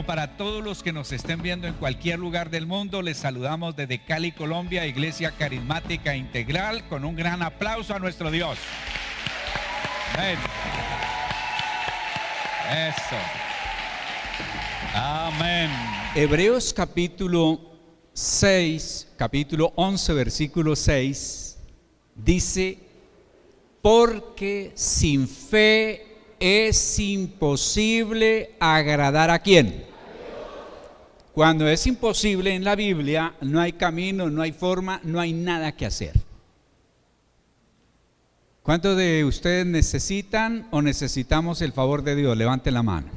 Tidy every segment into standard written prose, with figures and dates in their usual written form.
Bueno, para todos los que nos estén viendo en cualquier lugar del mundo, les saludamos desde Cali, Colombia, Iglesia Carismática Integral, con un gran aplauso a nuestro Dios. Amén. Eso. Amén. Hebreos capítulo 11, versículo 6, dice: porque sin fe es imposible agradar ¿a quién? Cuando es imposible en la Biblia, no hay camino, no hay forma, no hay nada que hacer. ¿Cuántos de ustedes necesitan o necesitamos el favor de Dios? Levanten la mano.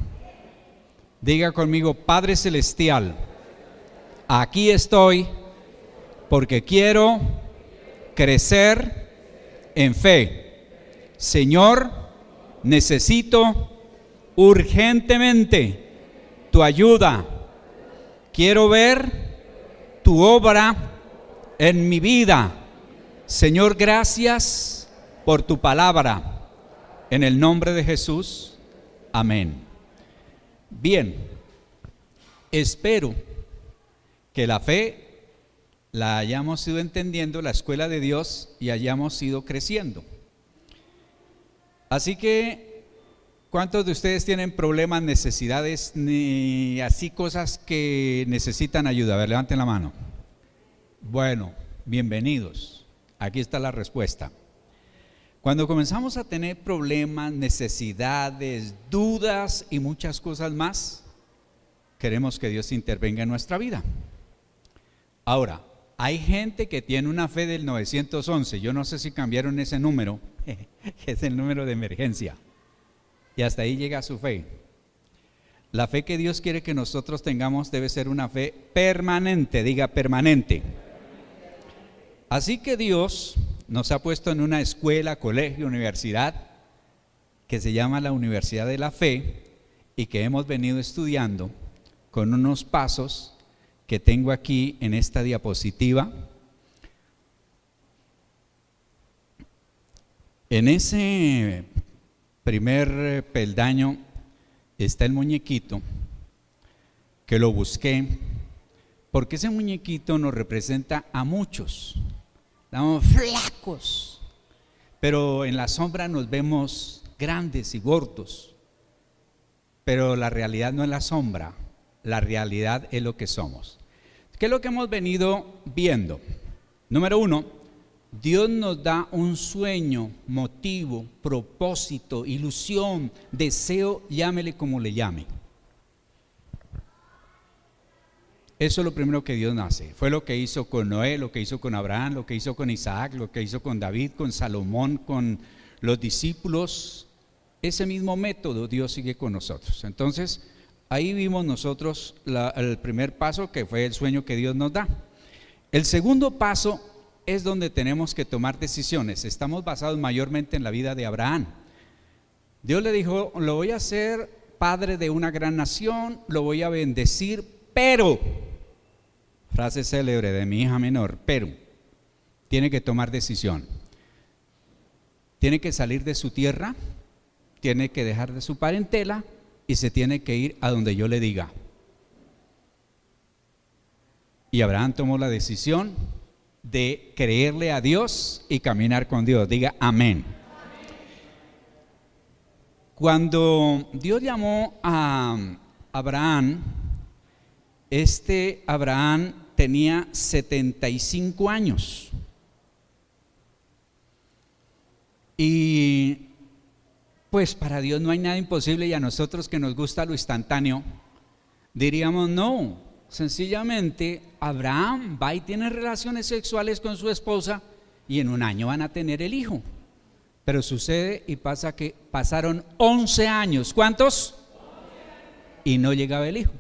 Diga conmigo: Padre Celestial, aquí estoy porque quiero crecer en fe. Señor, necesito urgentemente tu ayuda. Quiero ver tu obra en mi vida. Señor, gracias por tu palabra. En el nombre de Jesús, amén. Bien, espero que la fe la hayamos ido entendiendo, la escuela de Dios, y hayamos ido creciendo. Así que, ¿cuántos de ustedes tienen problemas, necesidades, ni así cosas que necesitan ayuda? A ver, levanten la mano. Bueno, bienvenidos. Aquí está la respuesta. Cuando comenzamos a tener problemas, necesidades, dudas y muchas cosas más, queremos que Dios intervenga en nuestra vida. Ahora, hay gente que tiene una fe del 911, yo no sé si cambiaron ese número, es el número de emergencia, y hasta ahí llega su fe. La fe que Dios quiere que nosotros tengamos debe ser una fe permanente, diga permanente. Así que Dios nos ha puesto en una escuela, colegio, universidad, que se llama la Universidad de la Fe, y que hemos venido estudiando con unos pasos que tengo aquí en esta diapositiva. En ese primer peldaño está el muñequito, que lo busqué, porque ese muñequito nos representa a muchos. Estamos flacos, pero en la sombra nos vemos grandes y gordos. Pero la realidad no es la sombra, la realidad es lo que somos. ¿Qué es lo que hemos venido viendo? Número 1, Dios nos da un sueño, motivo, propósito, ilusión, deseo, llámele como le llame. Eso es lo primero que Dios hace. Fue lo que hizo con Noé, lo que hizo con Abraham, lo que hizo con Isaac, lo que hizo con David, con Salomón, con los discípulos. Ese mismo método Dios sigue con nosotros. Entonces, ahí vimos nosotros el primer paso, que fue el sueño que Dios nos da. El segundo paso es donde tenemos que tomar decisiones. Estamos basados mayormente en la vida de Abraham. Dios le dijo: lo voy a hacer padre de una gran nación, lo voy a bendecir, pero, frase célebre de mi hija menor, pero tiene que tomar decisión. Tiene que salir de su tierra, tiene que dejar de su parentela y se tiene que ir a donde yo le diga. Y Abraham tomó la decisión de creerle a Dios y caminar con Dios. Diga amén. Cuando Dios llamó a Abraham, Abraham tenía 75 años. Y pues para Dios no hay nada imposible, y a nosotros que nos gusta lo instantáneo, diríamos no. Sencillamente Abraham va y tiene relaciones sexuales con su esposa y en un año van a tener el hijo. Pero sucede y pasa que pasaron 11 años. ¿Cuántos? 11 años. Y no llegaba el hijo.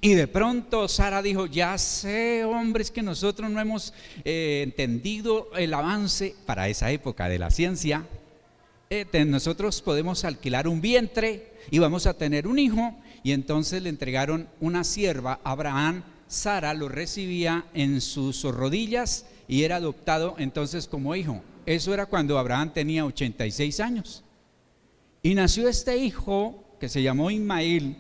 Y de pronto Sara dijo: ya sé, hombres, que nosotros no hemos entendido el avance para esa época de la ciencia. Nosotros podemos alquilar un vientre y vamos a tener un hijo. Y entonces le entregaron una sierva a Abraham. Sara lo recibía en sus rodillas y era adoptado entonces como hijo. Eso era cuando Abraham tenía 86 años. Y nació este hijo que se llamó Ismael,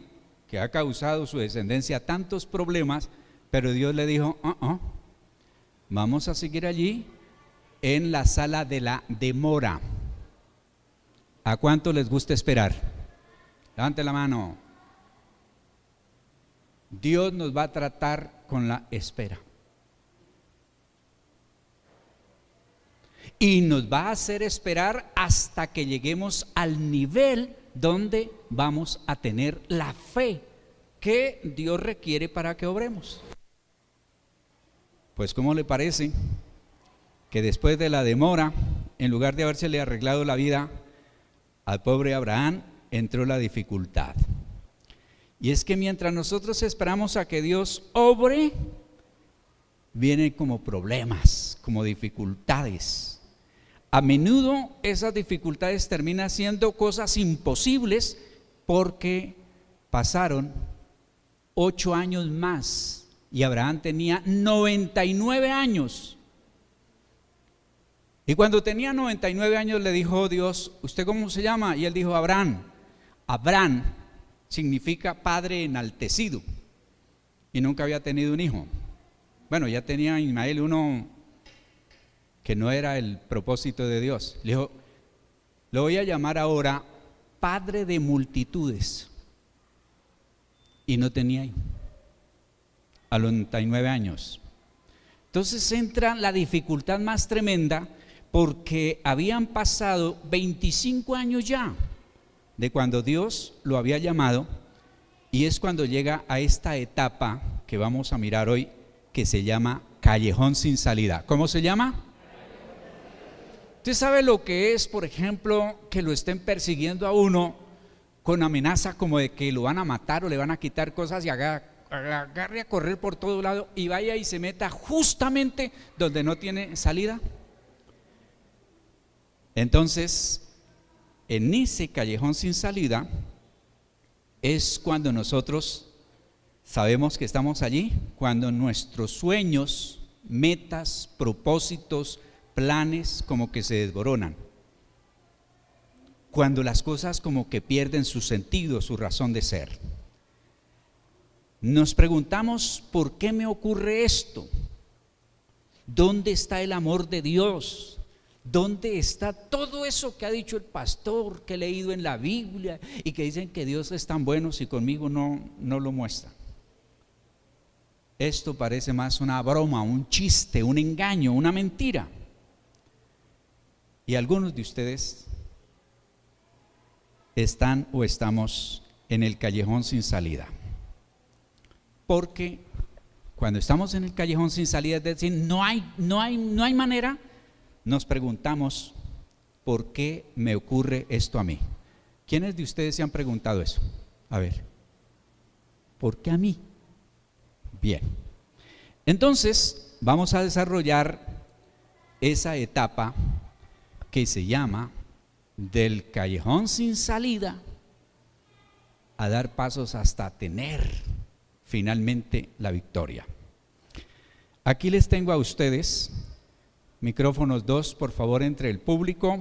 que ha causado su descendencia tantos problemas, pero Dios le dijo, vamos a seguir allí en la sala de la demora. ¿A cuánto les gusta esperar? Levante la mano. Dios nos va a tratar con la espera. Y nos va a hacer esperar hasta que lleguemos al nivel donde vamos a tener la fe que Dios requiere para que obremos. Pues ¿cómo le parece que después de la demora, en lugar de habérsele arreglado la vida al pobre Abraham, entró la dificultad? Y es que mientras nosotros esperamos a que Dios obre, vienen como problemas, como dificultades. A menudo esas dificultades terminan siendo cosas imposibles porque pasaron 8 años más y Abraham tenía 99 años. Y cuando tenía 99 años le dijo Dios, ¿usted cómo se llama? Y él dijo Abraham. Abraham significa padre enaltecido y nunca había tenido un hijo. Bueno, ya tenía Ismael uno que no era el propósito de Dios. Le dijo, lo voy a llamar ahora padre de multitudes. Y no tenía hijo a los 99 años. Entonces entra la dificultad más tremenda porque habían pasado 25 años ya de cuando Dios lo había llamado, y es cuando llega a esta etapa que vamos a mirar hoy, que se llama callejón sin salida. ¿Cómo se llama? ¿Usted sabe lo que es, por ejemplo, que lo estén persiguiendo a uno con amenaza como de que lo van a matar o le van a quitar cosas y agarre a correr por todo lado y vaya y se meta justamente donde no tiene salida? Entonces, en ese callejón sin salida es cuando nosotros sabemos que estamos allí, cuando nuestros sueños, metas, propósitos, planes como que se desboronan, cuando las cosas como que pierden su sentido, su razón de ser. Nos preguntamos, ¿por qué me ocurre esto? ¿Dónde está el amor de Dios? ¿Dónde está todo eso que ha dicho el pastor, que he leído en la Biblia y que dicen que Dios es tan bueno si conmigo no lo muestra? Esto parece más una broma, un chiste, un engaño, una mentira. Y algunos de ustedes están o estamos en el callejón sin salida. Porque cuando estamos en el callejón sin salida, es decir, no hay manera, nos preguntamos, ¿por qué me ocurre esto a mí? ¿Quiénes de ustedes se han preguntado eso? A ver, ¿por qué a mí? Bien, entonces vamos a desarrollar esa etapa que se llama del callejón sin salida a dar pasos hasta tener finalmente la victoria. Aquí les tengo a ustedes micrófonos 2, por favor, entre el público.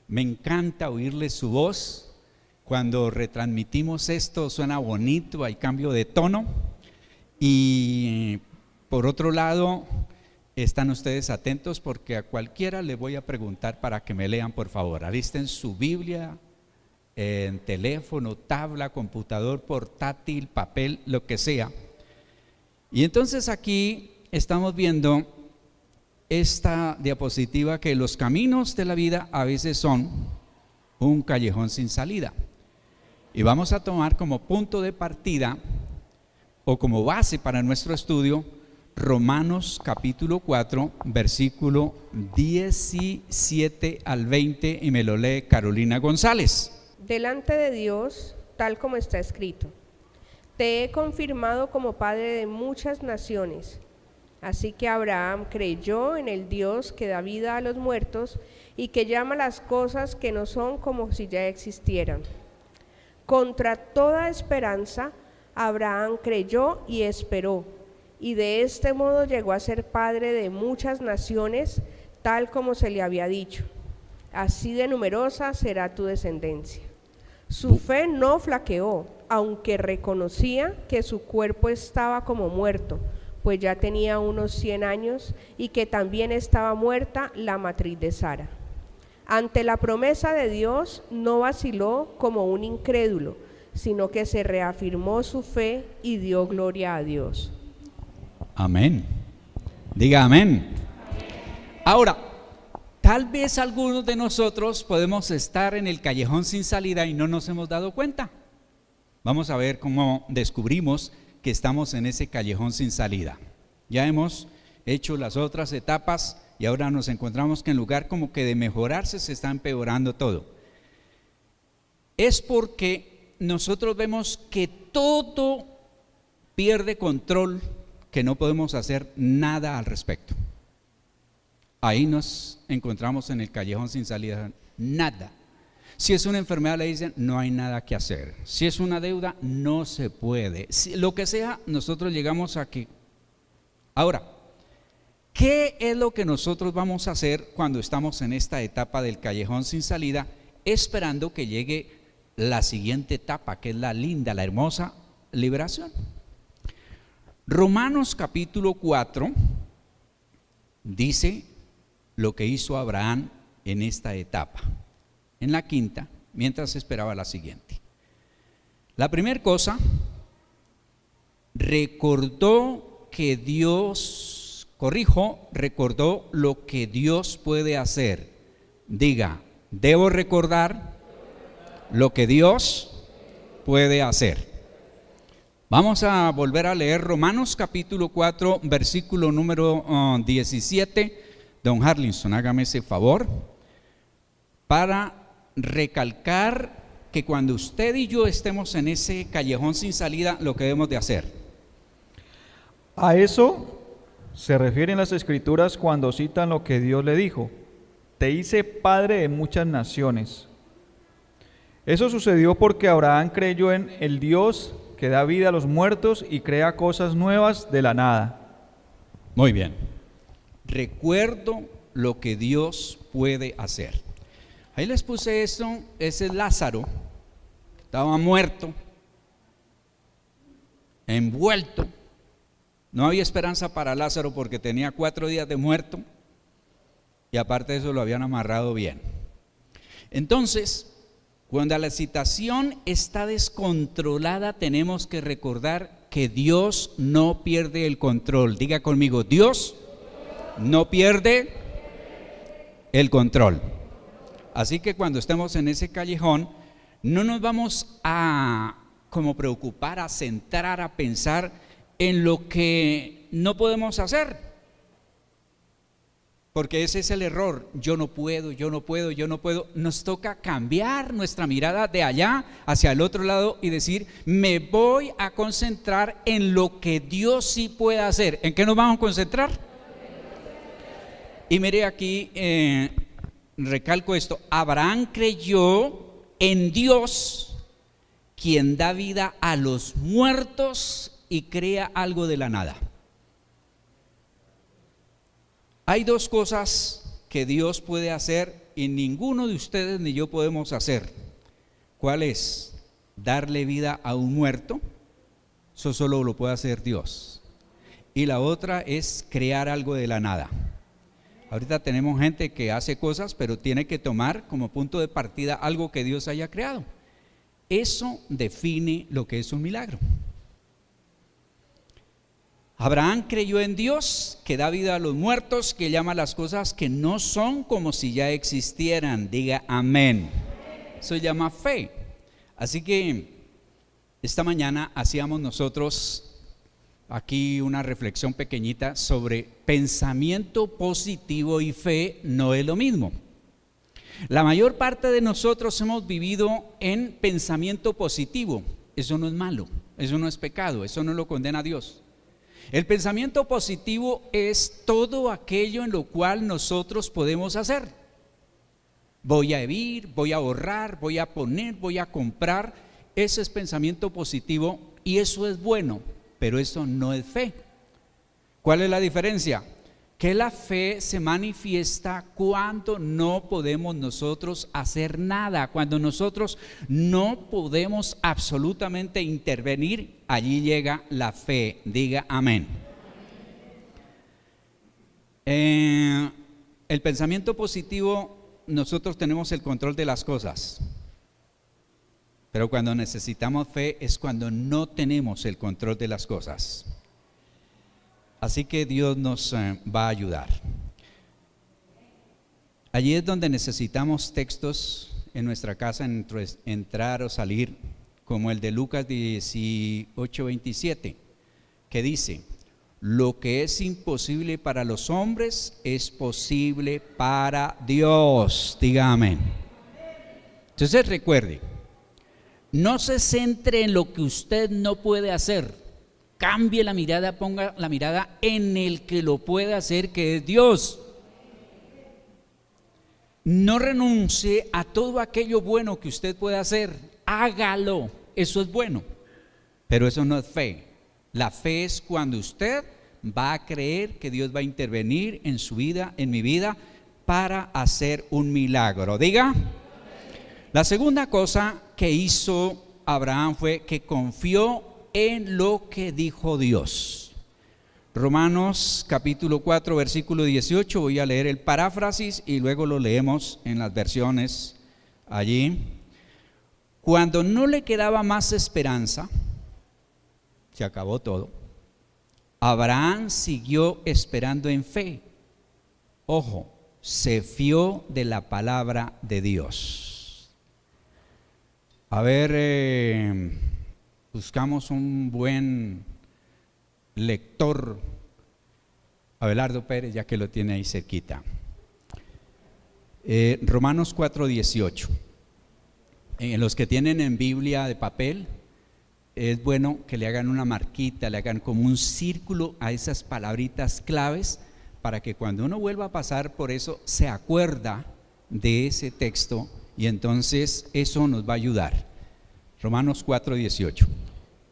Me encanta oírles su voz. Cuando retransmitimos esto suena bonito, hay cambio de tono. Y por otro lado, están ustedes atentos porque a cualquiera le voy a preguntar para que me lean, por favor. Alisten su Biblia en teléfono, tabla, computador, portátil, papel, lo que sea. Y entonces aquí estamos viendo esta diapositiva, que los caminos de la vida a veces son un callejón sin salida. Y vamos a tomar como punto de partida o como base para nuestro estudio Romanos capítulo 4, versículo 17 al 20, y me lo lee Carolina González. Delante de Dios, tal como está escrito, te he confirmado como padre de muchas naciones. Así que Abraham creyó en el Dios que da vida a los muertos y que llama las cosas que no son como si ya existieran. Contra toda esperanza, Abraham creyó y esperó, y de este modo llegó a ser padre de muchas naciones, tal como se le había dicho. Así de numerosa será tu descendencia. Su fe no flaqueó, aunque reconocía que su cuerpo estaba como muerto, pues ya tenía unos 100 años y que también estaba muerta la matriz de Sara. Ante la promesa de Dios no vaciló como un incrédulo, sino que se reafirmó su fe y dio gloria a Dios. Amén. Diga amén. Ahora, tal vez algunos de nosotros podemos estar en el callejón sin salida y no nos hemos dado cuenta. Vamos a ver cómo descubrimos que estamos en ese callejón sin salida. Ya hemos hecho las otras etapas y ahora nos encontramos que en lugar como que de mejorarse se está empeorando todo. Es porque nosotros vemos que todo pierde control, que no podemos hacer nada al respecto. Ahí nos encontramos en el callejón sin salida, nada. Si es una enfermedad le dicen no hay nada que hacer. Si es una deuda no se puede. Lo que sea, nosotros llegamos a que. Ahora, ¿qué es lo que nosotros vamos a hacer cuando estamos en esta etapa del callejón sin salida, esperando que llegue la siguiente etapa, que es la linda, la hermosa liberación? Romanos capítulo 4 dice lo que hizo Abraham en esta etapa, en la quinta, mientras esperaba la siguiente. La primera cosa, recordó recordó lo que Dios puede hacer. Diga, debo recordar lo que Dios puede hacer. Vamos a volver a leer Romanos capítulo 4, versículo número 17. Don Harlinson, hágame ese favor para recalcar que cuando usted y yo estemos en ese callejón sin salida, lo que debemos de hacer. A eso se refieren las Escrituras cuando citan lo que Dios le dijo: te hice padre de muchas naciones. Eso sucedió porque Abraham creyó en el Dios que da vida a los muertos y crea cosas nuevas de la nada. Muy bien. Recuerdo lo que Dios puede hacer. Ahí les puse esto, ese es Lázaro, estaba muerto, envuelto. No había esperanza para Lázaro porque tenía 4 días de muerto y aparte de eso lo habían amarrado bien. Entonces, cuando la situación está descontrolada, tenemos que recordar que Dios no pierde el control. Diga conmigo, Dios no pierde el control. Así que cuando estemos en ese callejón, no nos vamos a como preocupar, a centrar, a pensar en lo que no podemos hacer. Porque ese es el error, yo no puedo. Nos toca cambiar nuestra mirada de allá hacia el otro lado y decir, me voy a concentrar en lo que Dios sí puede hacer. ¿En qué nos vamos a concentrar? Y mire aquí, recalco esto, Abraham creyó en Dios, quien da vida a los muertos y crea algo de la nada. Hay 2 cosas que Dios puede hacer y ninguno de ustedes ni yo podemos hacer. ¿Cuál es? Darle vida a un muerto. Eso solo lo puede hacer Dios. Y la otra es crear algo de la nada. Ahorita tenemos gente que hace cosas, pero tiene que tomar como punto de partida algo que Dios haya creado. Eso define lo que es un milagro. Abraham creyó en Dios, que da vida a los muertos, que llama las cosas que no son como si ya existieran. Diga amén. Eso se llama fe. Así que esta mañana hacíamos nosotros aquí una reflexión pequeñita sobre pensamiento positivo y fe no es lo mismo. La mayor parte de nosotros hemos vivido en pensamiento positivo. Eso no es malo, eso no es pecado, eso no lo condena a Dios. El pensamiento positivo es todo aquello en lo cual nosotros podemos hacer. Voy a vivir, voy a ahorrar, voy a poner, voy a comprar. Ese es pensamiento positivo y eso es bueno, pero eso no es fe. ¿Cuál es la diferencia? que la fe se manifiesta cuando no podemos nosotros hacer nada, cuando nosotros no podemos absolutamente intervenir, allí llega la fe. Diga amén. El pensamiento positivo, nosotros tenemos el control de las cosas, pero cuando necesitamos fe es cuando no tenemos el control de las cosas. Así que Dios nos va a ayudar. Allí es donde necesitamos textos en nuestra casa, entrar o salir, como el de Lucas 18:27, que dice: lo que es imposible para los hombres es posible para Dios. Diga amén. Entonces recuerde, no se centre en lo que usted no puede hacer. Cambie la mirada, ponga la mirada en el que lo puede hacer, que es Dios. No renuncie a todo aquello bueno que usted puede hacer. Hágalo, eso es bueno, pero eso no es fe. La fe es cuando usted va a creer que Dios va a intervenir en su vida, en mi vida, para hacer un milagro. Diga. La segunda cosa que hizo Abraham fue que confió en lo que dijo Dios. Romanos capítulo 4 versículo 18, voy a leer el paráfrasis y luego lo leemos en las versiones allí. Cuando no le quedaba más esperanza, se acabó todo, Abraham siguió esperando en fe. Ojo, se fió de la palabra de Dios. A ver, buscamos un buen lector, Abelardo Pérez, ya que lo tiene ahí cerquita. Romanos 4:18. Los que tienen en Biblia de papel, es bueno que le hagan una marquita, le hagan como un círculo a esas palabritas claves, para que cuando uno vuelva a pasar por eso se acuerda de ese texto, y entonces eso nos va a ayudar. Romanos 4:18.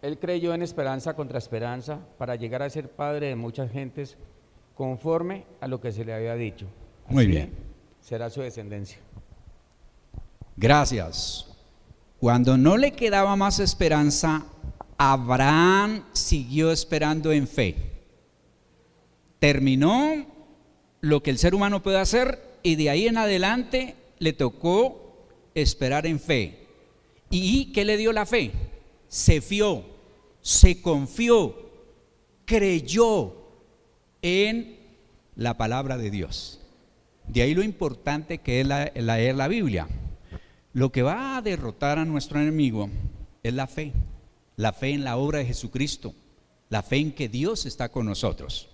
Él creyó en esperanza contra esperanza para llegar a ser padre de muchas gentes, conforme a lo que se le había dicho. Así Muy bien. Será su descendencia. Gracias. Cuando no le quedaba más esperanza, Abraham siguió esperando en fe. Terminó lo que el ser humano puede hacer y de ahí en adelante le tocó esperar en fe. ¿Y qué le dio la fe? Se fió, se confió, creyó en la palabra de Dios. De ahí lo importante que es leer la Biblia. Lo que va a derrotar a nuestro enemigo es la fe en la obra de Jesucristo, la fe en que Dios está con nosotros.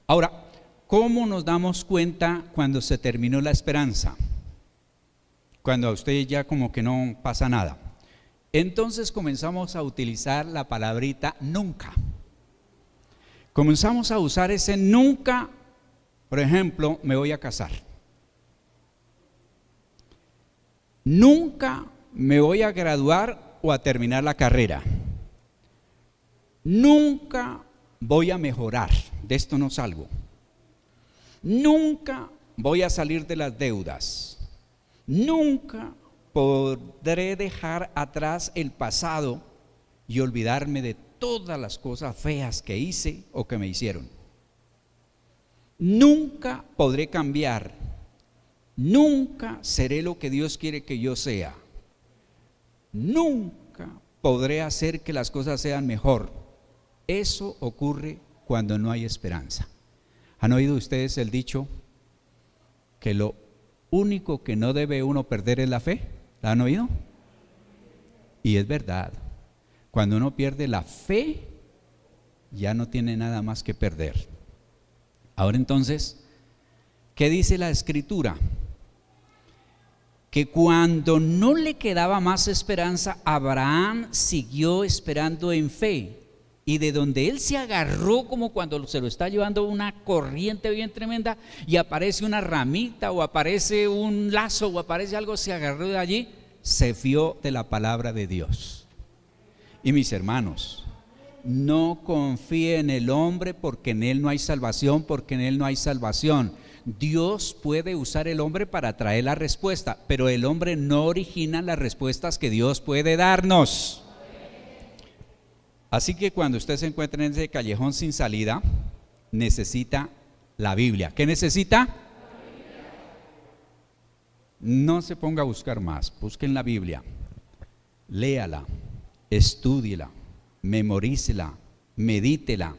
Ahora, ¿cómo nos damos cuenta cuando se terminó la esperanza? Cuando a usted ya como que no pasa nada. Entonces comenzamos a utilizar la palabrita nunca. Comenzamos a usar ese nunca. Por ejemplo, me voy a casar. Nunca me voy a graduar o a terminar la carrera. Nunca voy a mejorar. De esto no salgo. Nunca voy a salir de las deudas. Nunca podré dejar atrás el pasado y olvidarme de todas las cosas feas que hice o que me hicieron. Nunca podré cambiar. Nunca seré lo que Dios quiere que yo sea. Nunca podré hacer que las cosas sean mejor. Eso ocurre cuando no hay esperanza. ¿Han oído ustedes el dicho que lo único que no debe uno perder es la fe? ¿La han oído? Y es verdad. Cuando uno pierde la fe, ya no tiene nada más que perder. Ahora entonces, ¿qué dice la Escritura? Que cuando no le quedaba más esperanza, Abraham siguió esperando en fe. Y de donde él se agarró, como cuando se lo está llevando una corriente bien tremenda y aparece una ramita o aparece un lazo o aparece algo, se agarró de allí, se fió de la palabra de Dios. Y mis hermanos, No confíe en el hombre porque en él no hay salvación, porque en él no hay salvación. Dios puede usar el hombre para traer la respuesta, pero el hombre no origina las respuestas que Dios puede darnos. Así que cuando usted se encuentra en ese callejón sin salida, necesita la Biblia. ¿Qué necesita? No se ponga a buscar más, busquen la Biblia, léala, estúdiela, memorícela, medítela,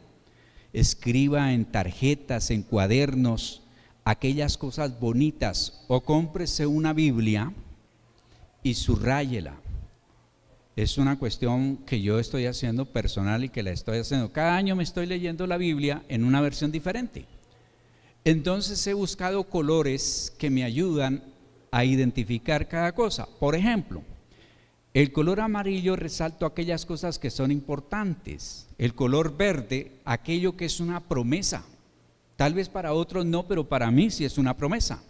escriba en tarjetas, en cuadernos, aquellas cosas bonitas, o cómprese una Biblia y subráyela. Es una cuestión que yo estoy haciendo personal y que la estoy haciendo. Cada año me estoy leyendo la Biblia en una versión diferente. Entonces he buscado colores que me ayudan a identificar cada cosa. Por ejemplo, el color amarillo resalto aquellas cosas que son importantes. El color verde, aquello que es una promesa. Tal vez para otros no, pero para mí sí es una promesa.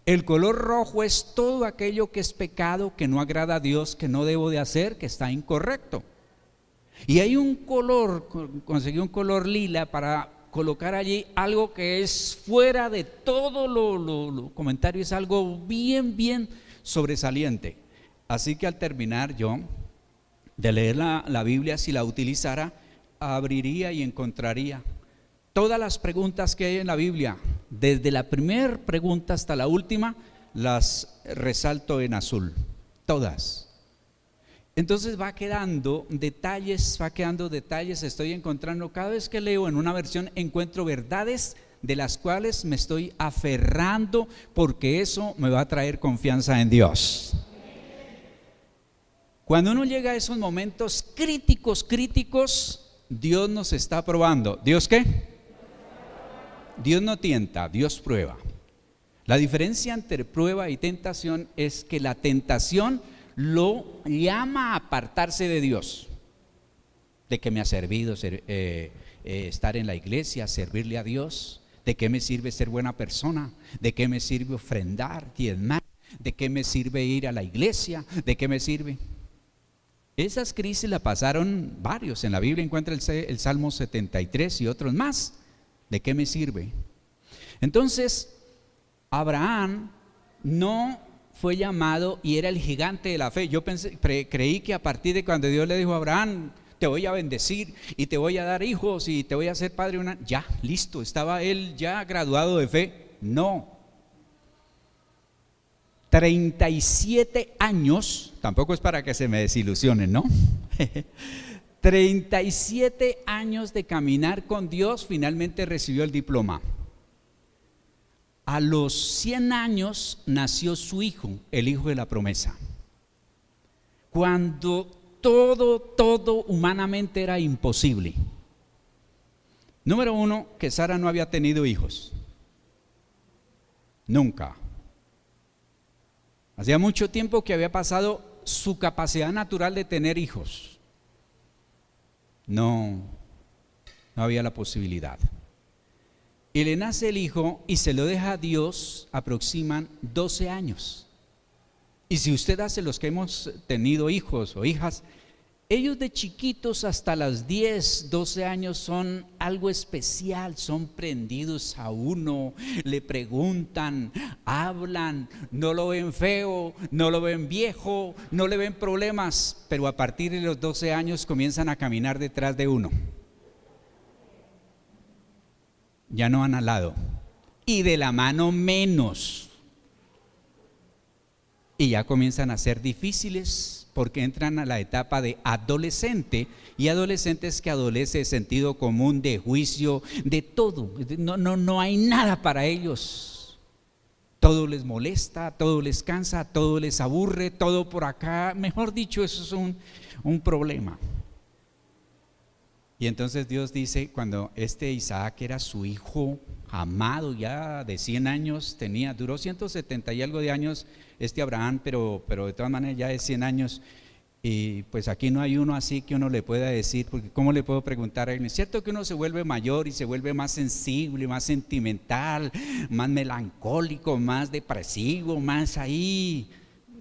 El color rojo es todo aquello que es pecado, que no agrada a Dios, que no debo de hacer, que está incorrecto. Y hay un color, conseguí un color lila para colocar allí algo que es fuera de todo lo comentario, es algo bien sobresaliente. Así que al terminar yo de leer la Biblia, si la utilizara, abriría y encontraría todas las preguntas que hay en la Biblia, desde la primera pregunta hasta la última, las resalto en azul, todas. Entonces va quedando detalles, estoy encontrando, cada vez que leo en una versión encuentro verdades de las cuales me estoy aferrando, porque eso me va a traer confianza en Dios. Cuando uno llega a esos momentos críticos, Dios nos está probando. ¿Dios qué? Dios no tienta, Dios prueba. La diferencia entre prueba y tentación es que la tentación lo llama a apartarse de Dios. ¿De qué me ha servido estar en la iglesia, servirle a Dios? ¿De qué me sirve ser buena persona? ¿De qué me sirve ofrendar, diezmar? ¿De qué me sirve ir a la iglesia? ¿De qué me sirve? Esas crisis la pasaron varios. En la Biblia encuentra el Salmo 73 y otros más. ¿De qué me sirve? Entonces, Abraham no fue llamado y era el gigante de la fe. Yo creí que a partir de cuando Dios le dijo a Abraham, te voy a bendecir y te voy a dar hijos y te voy a hacer padre, ya, listo, estaba él ya graduado de fe. No. 37 años, tampoco es para que se me desilusionen, ¿no? 37 años de caminar con Dios, finalmente recibió el diploma. A los 100 años nació su hijo, el hijo de la promesa. Cuando todo humanamente era imposible. Número uno, que Sara no había tenido hijos. Nunca. Hacía mucho tiempo que había pasado su capacidad natural de tener hijos. No había la posibilidad. Y le nace el hijo y se lo deja a Dios, aproximan 12 años. Y si usted hace, los que hemos tenido hijos o hijas, ellos de chiquitos hasta los 10, 12 años son algo especial, son prendidos a uno, le preguntan, hablan, no lo ven feo, no lo ven viejo, no le ven problemas, pero a partir de los 12 años comienzan a caminar detrás de uno. Ya no van al lado, y de la mano menos. Y ya comienzan a ser difíciles porque entran a la etapa de adolescente, y adolescentes que adolece de sentido común, de juicio, de todo. No hay nada para ellos. Todo les molesta, todo les cansa, todo les aburre, todo por acá. Mejor dicho, eso es un problema. Y entonces Dios dice, cuando Isaac era su hijo amado, ya de 100 años tenía, duró 170 y algo de años Abraham, pero de todas maneras ya de 100 años, y pues aquí no hay uno así que uno le pueda decir, porque ¿cómo le puedo preguntar a él? Es cierto que uno se vuelve mayor y se vuelve más sensible, más sentimental, más melancólico, más depresivo, más ahí.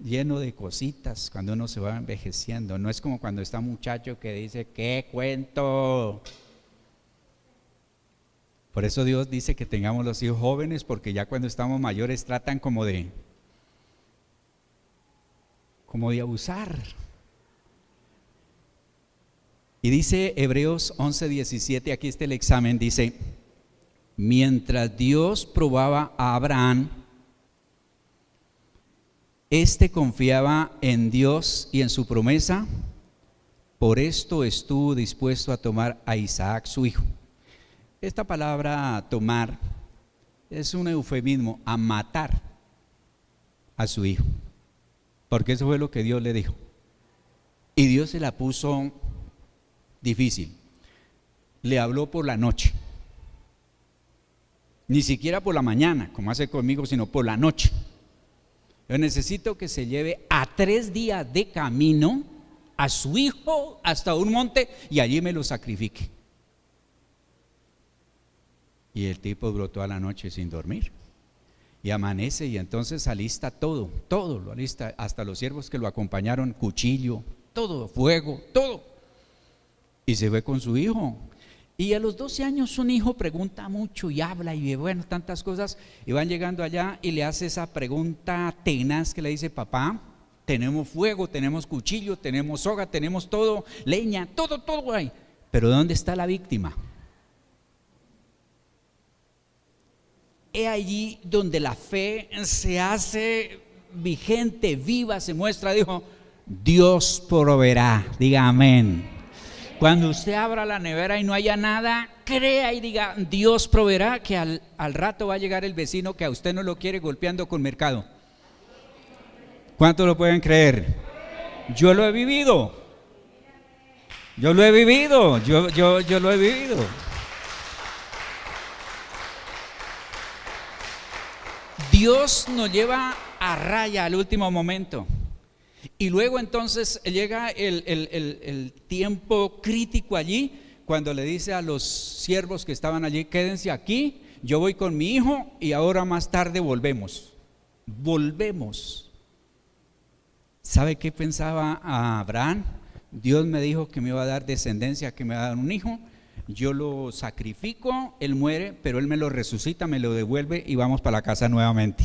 lleno de cositas cuando uno se va envejeciendo. No es como cuando está muchacho que dice, ¿qué cuento? Por eso Dios dice que tengamos los hijos jóvenes, porque ya cuando estamos mayores tratan como de abusar. Y dice Hebreos 11:17, aquí está el examen, dice: mientras Dios probaba a Abraham, este confiaba en Dios y en su promesa, por esto estuvo dispuesto a tomar a Isaac su hijo. Esta palabra tomar es un eufemismo, a matar a su hijo, porque eso fue lo que Dios le dijo. Y Dios se la puso difícil. Le habló por la noche, ni siquiera por la mañana, como hace conmigo, sino por la noche. Yo necesito que se lleve a 3 días de camino a su hijo hasta un monte y allí me lo sacrifique. Y el tipo duró toda la noche sin dormir. Y amanece y entonces alista todo lo alista, hasta los siervos que lo acompañaron, cuchillo, todo, fuego, todo. Y se fue con su hijo. Y a los 12 años un hijo pregunta mucho y habla y bueno, tantas cosas. Y van llegando allá y le hace esa pregunta tenaz que le dice: papá, tenemos fuego, tenemos cuchillo, tenemos soga, tenemos todo, leña, todo hay. Pero ¿dónde está la víctima? He allí donde la fe se hace vigente, viva, se muestra. Dijo: Dios proveerá. Diga amén. Cuando usted abra la nevera y no haya nada, crea y diga: Dios proveerá, que al rato va a llegar el vecino que a usted no lo quiere golpeando con mercado. ¿Cuántos lo pueden creer? Yo lo he vivido. Yo lo he vivido. Dios nos lleva a raya al último momento. Y luego entonces llega el tiempo crítico allí, cuando le dice a los siervos que estaban allí: quédense aquí, yo voy con mi hijo y ahora más tarde volvemos. ¿Sabe qué pensaba Abraham? Dios me dijo que me iba a dar descendencia, que me iba a dar un hijo. Yo lo sacrifico, él muere, pero él me lo resucita, me lo devuelve y vamos para la casa nuevamente.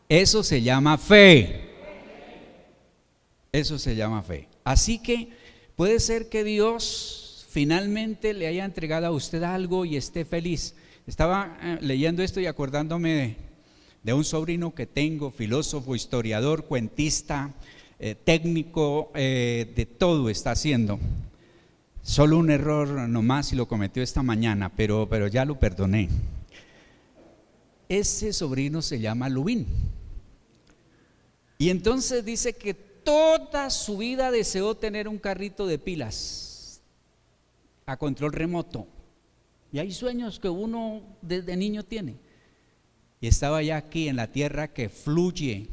Eso se llama fe. Eso se llama fe. Así que puede ser que Dios finalmente le haya entregado a usted algo y esté feliz. Estaba leyendo esto y acordándome de un sobrino que tengo, filósofo, historiador, cuentista, técnico, de todo está haciendo. Solo un error nomás y lo cometió esta mañana, pero ya lo perdoné. Ese sobrino se llama Lubín. Y entonces dice que toda su vida deseó tener un carrito de pilas a control remoto. Y hay sueños que uno desde niño tiene. Y estaba ya aquí en la tierra que fluye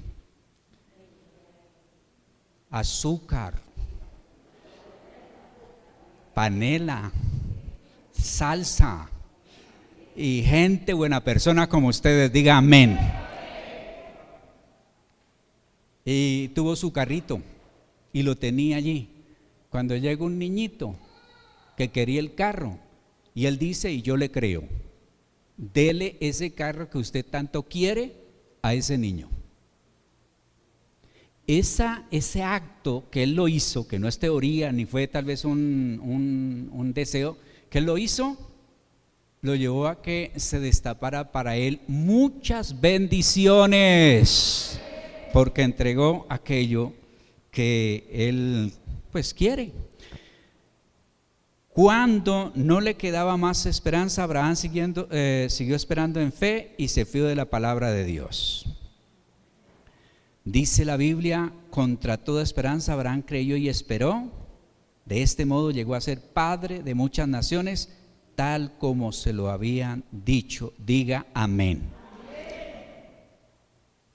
azúcar, panela, salsa y gente buena persona como ustedes. Diga amén. Y tuvo su carrito y lo tenía allí. Cuando llega un niñito que quería el carro y él dice, y yo le creo: dele ese carro que usted tanto quiere a ese niño. Ese acto que él lo hizo, que no es teoría ni fue tal vez un deseo, que él lo hizo, lo llevó a que se destapara para él muchas bendiciones, porque entregó aquello que él pues quiere. Cuando no le quedaba más esperanza, Abraham siguió esperando en fe y se fió de la palabra de Dios. Dice la Biblia: contra toda esperanza Abraham creyó y esperó. De este modo llegó a ser padre de muchas naciones, tal como se lo habían dicho. Diga amén.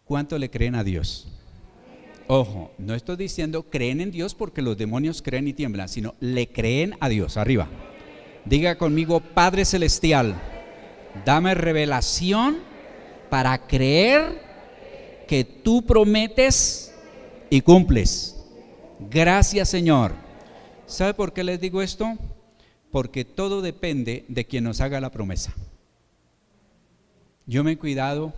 ¿Cuánto le creen a Dios? Ojo, no estoy diciendo creen en Dios porque los demonios creen y tiemblan, sino le creen a Dios. Arriba. Diga conmigo: Padre Celestial, dame revelación para creer que tú prometes y cumples. Gracias, Señor. ¿Sabe por qué les digo esto? Porque todo depende de quien nos haga la promesa. Yo me he cuidado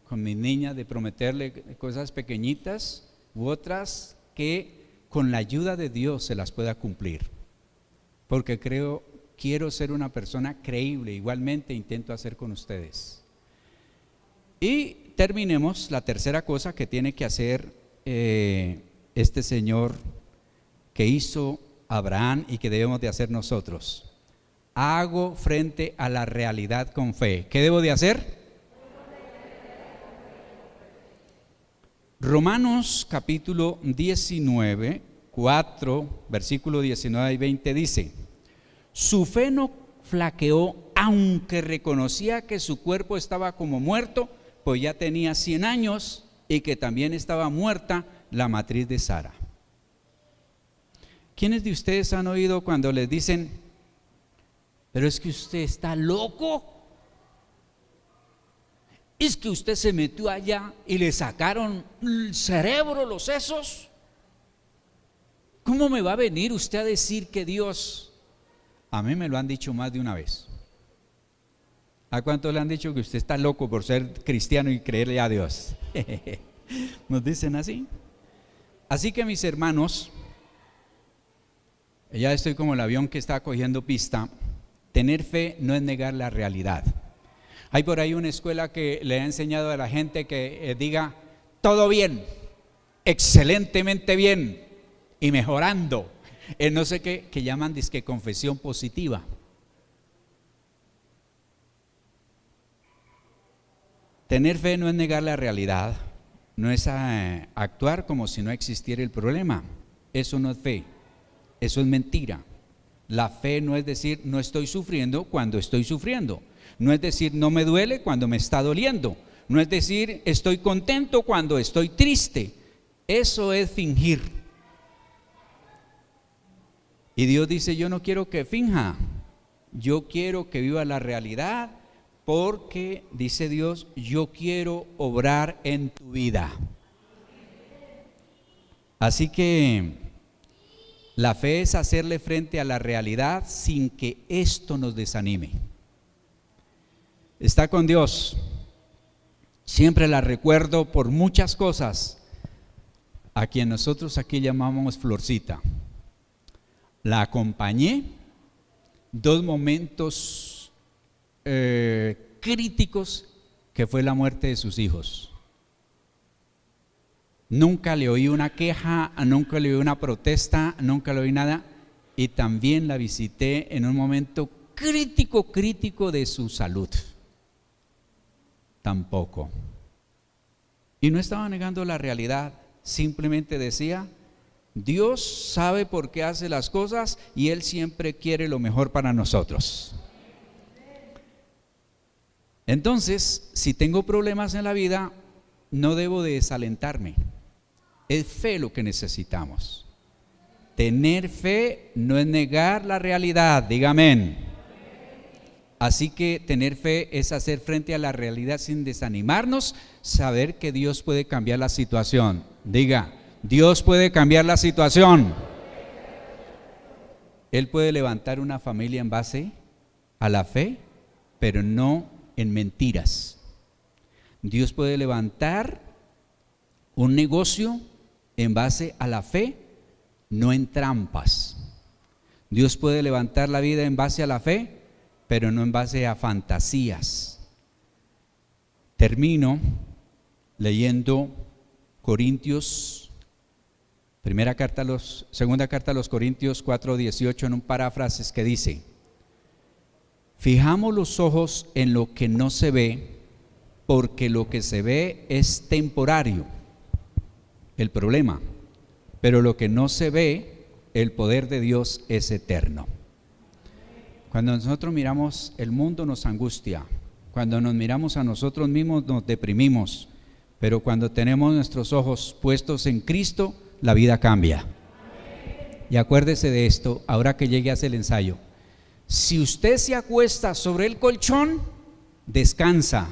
con mis niñas de prometerle cosas pequeñitas u otras que con la ayuda de Dios se las pueda cumplir. Porque quiero ser una persona creíble, igualmente intento hacer con ustedes. Y terminemos la tercera cosa que tiene que hacer este Señor que hizo Abraham y que debemos de hacer nosotros. Hago frente a la realidad con fe. ¿Qué debo de hacer? Romanos capítulo 19, 4, versículo 19 y 20 dice: su fe no flaqueó, aunque reconocía que su cuerpo estaba como muerto, pues ya tenía 100 años y que también estaba muerta la matriz de Sara. ¿Quiénes de ustedes han oído cuando les dicen: pero es que usted está loco? ¿Es que usted se metió allá y le sacaron el cerebro, los sesos? ¿Cómo me va a venir usted a decir que Dios? A mí me lo han dicho más de una vez. ¿A cuántos le han dicho que usted está loco por ser cristiano y creerle a Dios? Nos dicen así. Así que, mis hermanos, ya estoy como el avión que está cogiendo pista. Tener fe no es negar la realidad. Hay por ahí una escuela que le ha enseñado a la gente que diga todo bien, excelentemente bien y mejorando. No sé qué, que llaman dizque confesión positiva. Tener fe no es negar la realidad, no es actuar como si no existiera el problema. Eso no es fe, eso es mentira. La fe no es decir no estoy sufriendo cuando estoy sufriendo. No es decir no me duele cuando me está doliendo. No es decir estoy contento cuando estoy triste. Eso es fingir. Y Dios dice: yo no quiero que finja, yo quiero que viva la realidad, porque dice Dios: yo quiero obrar en tu vida. Así que la fe es hacerle frente a la realidad sin que esto nos desanime. Está con Dios. Siempre la recuerdo por muchas cosas. A quien nosotros aquí llamamos Florcita. La acompañé 2 momentos críticos, que fue la muerte de sus hijos. Nunca le oí una queja, nunca le oí una protesta, nunca le oí nada. Y también la visité en un momento crítico de su salud. Tampoco. Y no estaba negando la realidad, simplemente decía: Dios sabe por qué hace las cosas y Él siempre quiere lo mejor para nosotros. Entonces, si tengo problemas en la vida, no debo de desalentarme. Es fe lo que necesitamos. Tener fe no es negar la realidad, diga amén. Así que tener fe es hacer frente a la realidad sin desanimarnos, saber que Dios puede cambiar la situación. Diga: Dios puede cambiar la situación. Él puede levantar una familia en base a la fe, pero no en mentiras. Dios puede levantar un negocio en base a la fe, no en trampas. Dios puede levantar la vida en base a la fe, pero no en base a fantasías. Termino leyendo Corintios, segunda carta a los Corintios 4:18, en un paráfrasis que dice: fijamos los ojos en lo que no se ve, porque lo que se ve es temporario, el problema, pero lo que no se ve, el poder de Dios es eterno. Cuando nosotros miramos el mundo nos angustia, cuando nos miramos a nosotros mismos nos deprimimos, pero cuando tenemos nuestros ojos puestos en Cristo, la vida cambia. Y acuérdese de esto, ahora que llegue a hacer el ensayo: si usted se acuesta sobre el colchón, descansa,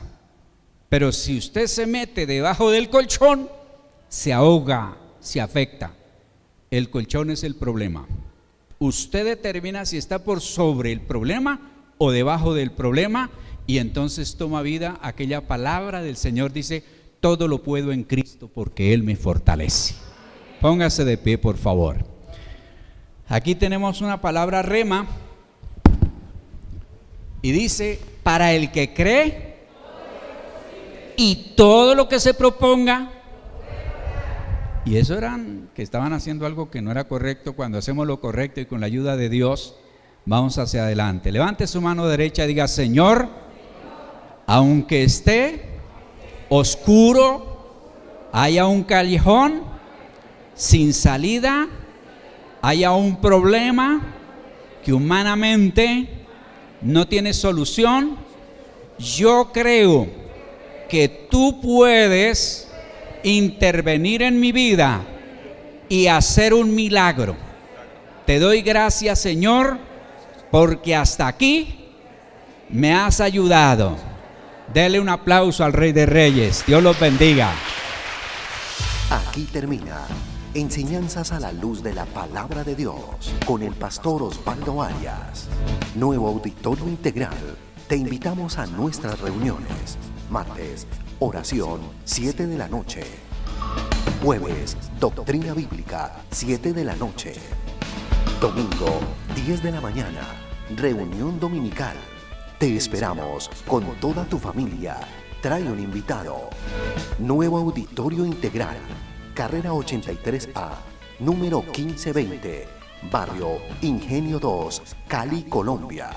pero si usted se mete debajo del colchón, se ahoga, se afecta. El colchón es el problema. Usted determina si está por sobre el problema o debajo del problema, y entonces toma vida aquella palabra del Señor, dice: todo lo puedo en Cristo porque Él me fortalece. Póngase de pie, por favor. Aquí tenemos una palabra rema y dice: para el que cree y todo lo que se proponga. Y eso eran que estaban haciendo algo que no era correcto. Cuando hacemos lo correcto y con la ayuda de Dios, vamos hacia adelante. Levante su mano derecha y diga: Señor, aunque esté oscuro, haya un callejón sin salida, haya un problema que humanamente no tiene solución, yo creo que tú puedes intervenir en mi vida y hacer un milagro. Te doy gracias, Señor, porque hasta aquí me has ayudado. Dele un aplauso al Rey de Reyes. Dios los bendiga. Aquí termina Enseñanzas a la luz de la palabra de Dios con el pastor Osvaldo Arias. Nuevo Auditorio Integral. Te invitamos a nuestras reuniones. Martes, oración, 7 de la noche. Jueves, doctrina bíblica, 7 de la noche. Domingo, 10 de la mañana, reunión dominical. Te esperamos con toda tu familia. Trae un invitado. Nuevo Auditorio Integral, carrera 83A, número 1520, barrio Ingenio 2, Cali, Colombia.